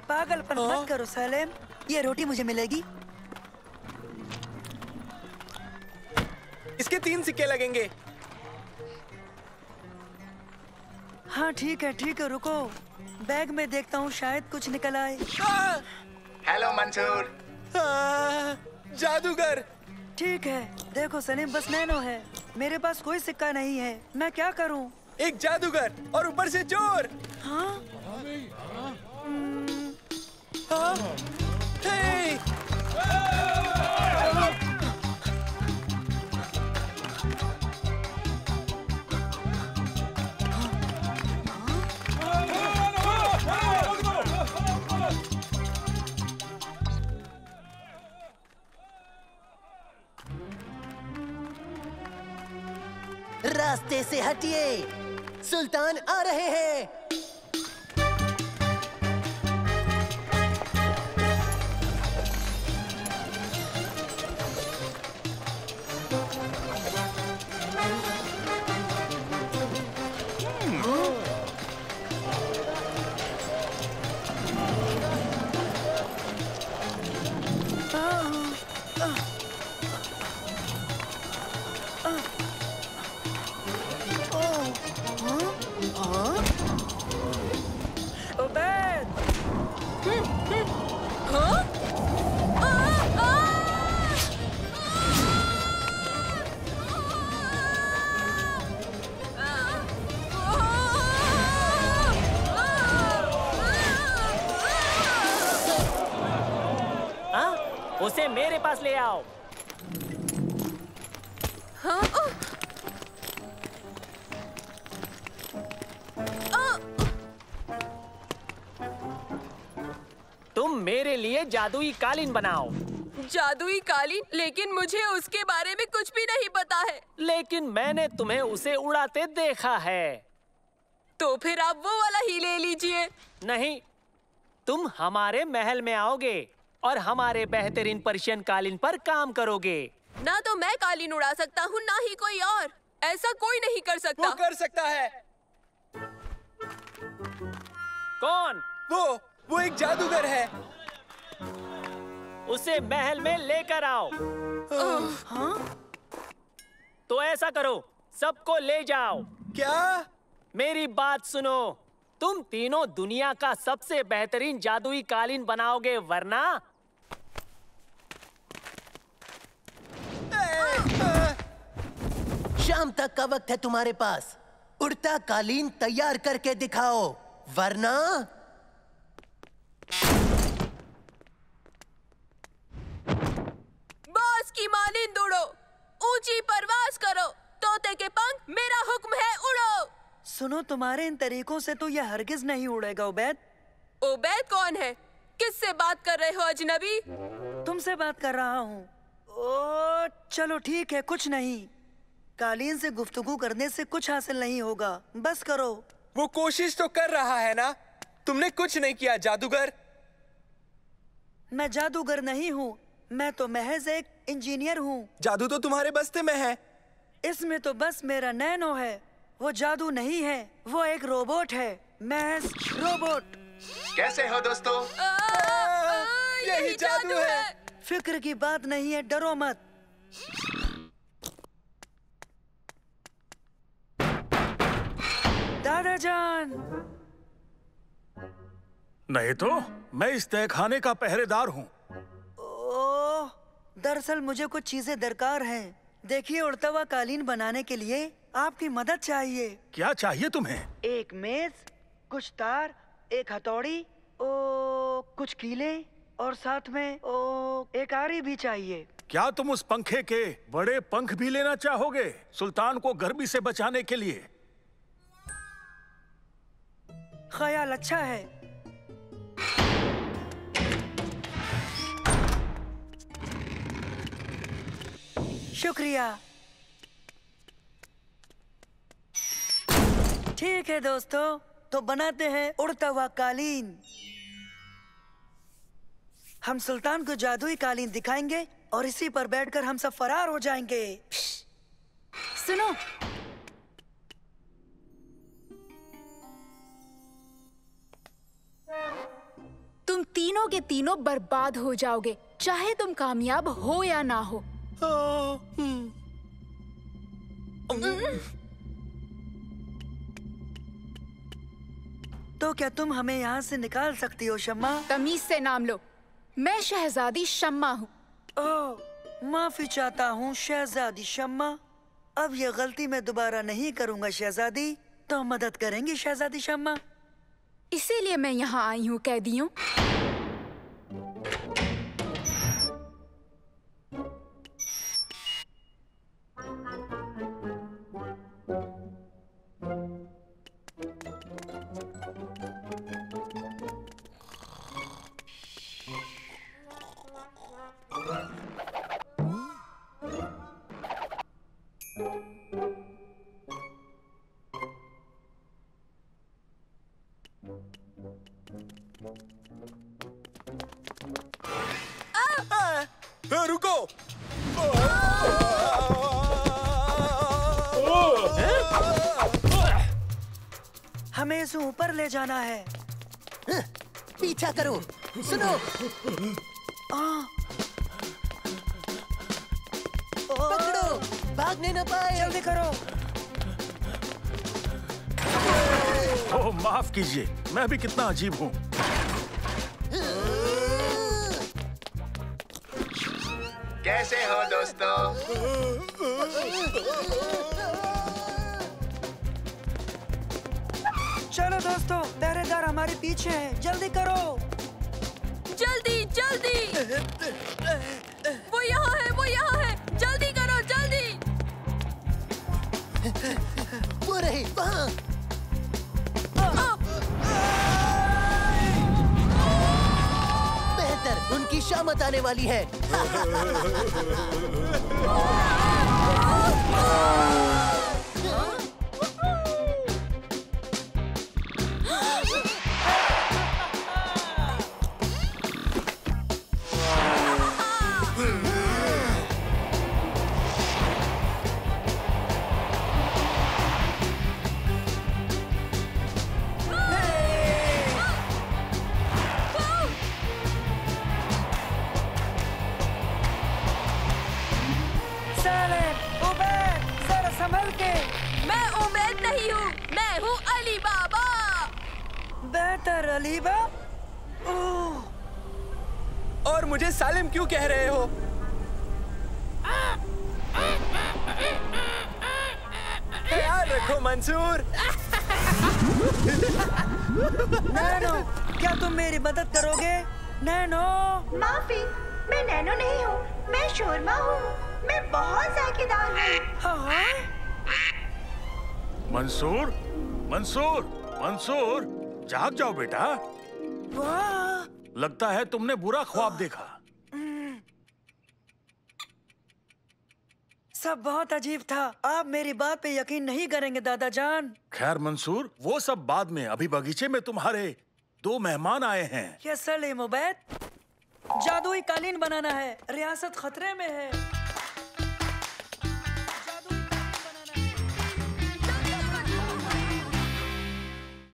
पागलपन मत करो सालेम, ये रोटी मुझे मिलेगी। इसके 3 सिक्के लगेंगे। हाँ ठीक है, रुको। बैग में देखता हूँ, शायद कुछ निकल आए। हेलो मंसूर। जादूगर। ठीक है, देखो सलीम, बस नैनो है, मेरे पास कोई सिक्का नहीं है। मैं क्या करूँ? एक जादूगर और ऊपर से चोर। हाँ? हाँ? हे! रास्ते से हटिए, सुल्तान आ रहे हैं। उसे मेरे पास ले आओ। हाँ? तुम मेरे लिए जादुई कालीन बनाओ। जादुई कालीन? लेकिन मुझे उसके बारे में कुछ भी नहीं पता है। लेकिन मैंने तुम्हें उसे उड़ाते देखा है। तो फिर आप वो वाला ही ले लीजिए। नहीं, तुम हमारे महल में आओगे और हमारे बेहतरीन पर्शियन कालीन पर काम करोगे। ना तो मैं कालीन उड़ा सकता हूँ, ना ही कोई और। ऐसा कोई नहीं कर सकता। वो कर सकता है। कौन? वो एक जादूगर है। उसे महल में लेकर आओ। हाँ? तो ऐसा करो, सबको ले जाओ। क्या? मेरी बात सुनो, तुम तीनों दुनिया का सबसे बेहतरीन जादुई कालीन बनाओगे, वरना शाम तक का वक्त है तुम्हारे पास। उड़ता कालीन तैयार करके दिखाओ, वरना बॉस की मानिंद उड़ो, ऊंची परवाज करो, तोते के पंख, मेरा हुक्म है, उड़ो। सुनो, तुम्हारे इन तरीकों से तो यह हरगिज नहीं उड़ेगा। उबैद? उबैद कौन है? किससे बात कर रहे हो अजनबी? तुमसे बात कर रहा हूँ। ओ चलो ठीक है, कुछ नहीं। कालीन से गुफ्तगू करने से कुछ हासिल नहीं होगा। बस करो। वो कोशिश तो कर रहा है ना। तुमने कुछ नहीं किया जादूगर। मैं जादूगर नहीं हूँ, मैं तो महज एक इंजीनियर हूँ। जादू तो तुम्हारे बस्ते में है। इसमें तो बस मेरा नैनो है। वो जादू नहीं है, वो एक रोबोट है। महज रोबोट। कैसे हो दोस्तों? यही जादू है। फिक्र की बात नहीं है, डरो मत। दादाजान। नहीं तो मैं इस तहखाने का पहरेदार हूँ। ओह, दरअसल मुझे कुछ चीजें दरकार हैं। देखिए, उड़ता हुआ कालीन बनाने के लिए आपकी मदद चाहिए। क्या चाहिए तुम्हें? एक मेज, कुछ तार, एक हथौड़ी, कुछ कीले और साथ में एक आरी भी चाहिए। क्या तुम उस पंखे के बड़े पंख भी लेना चाहोगे सुल्तान को गर्मी से बचाने के लिए? ख्याल अच्छा है। शुक्रिया। ठीक है दोस्तों, तो बनाते हैं उड़ता हुआ कालीन। हम सुल्तान को जादुई कालीन दिखाएंगे और इसी पर बैठकर हम सब फरार हो जाएंगे। सुनो, तुम तीनों के तीनों बर्बाद हो जाओगे, चाहे तुम कामयाब हो या ना हो। तो क्या तुम हमें यहाँ से निकाल सकती हो शम्मा? तमीज से नाम लो। मैं शहजादी शम्मा हूँ। ओह, माफी चाहता हूँ शहजादी शम्मा। अब ये गलती मैं दोबारा नहीं करूँगा शहजादी। तो मदद करेंगी शहजादी शम्मा? इसीलिए मैं यहाँ आई हूँ कैदियों। रुको। हमें इसे ऊपर ले जाना है। पीछा करो। सुनो, पकड़ो, भागने न पाए। जल्दी करो। ओह, माफ कीजिए, मैं भी कितना अजीब हूँ। कैसे हो दोस्तों? चलो दोस्तों, पहरेदार हमारे पीछे हैं। जल्दी करो। जल्दी जल्दी। वो यहाँ है, वो यहाँ है। जल्दी करो, जल्दी। वो रहे वहाँ। बेहतर, उनकी शामत आने वाली है। अलीबा? और मुझे सालिम क्यों कह रहे हो? ख्याल रखो मंसूर। नैनो, क्या तुम मेरी मदद करोगे? नैनो। माफी, मैं नैनो नहीं हूँ, मैं शोरमा हूँ। मैं बहुत जायकेदार हूँ। मंसूर, मंसूर, मंसूर, जाग जाओ बेटा। लगता है तुमने बुरा ख्वाब देखा। सब बहुत अजीब था। आप मेरी बात पे यकीन नहीं करेंगे दादा जान। खैर मंसूर, वो सब बाद में। अभी बगीचे में तुम्हारे 2 मेहमान आए हैं। यस सलीम उबैद, जादुई कालीन बनाना है, रियासत खतरे में है।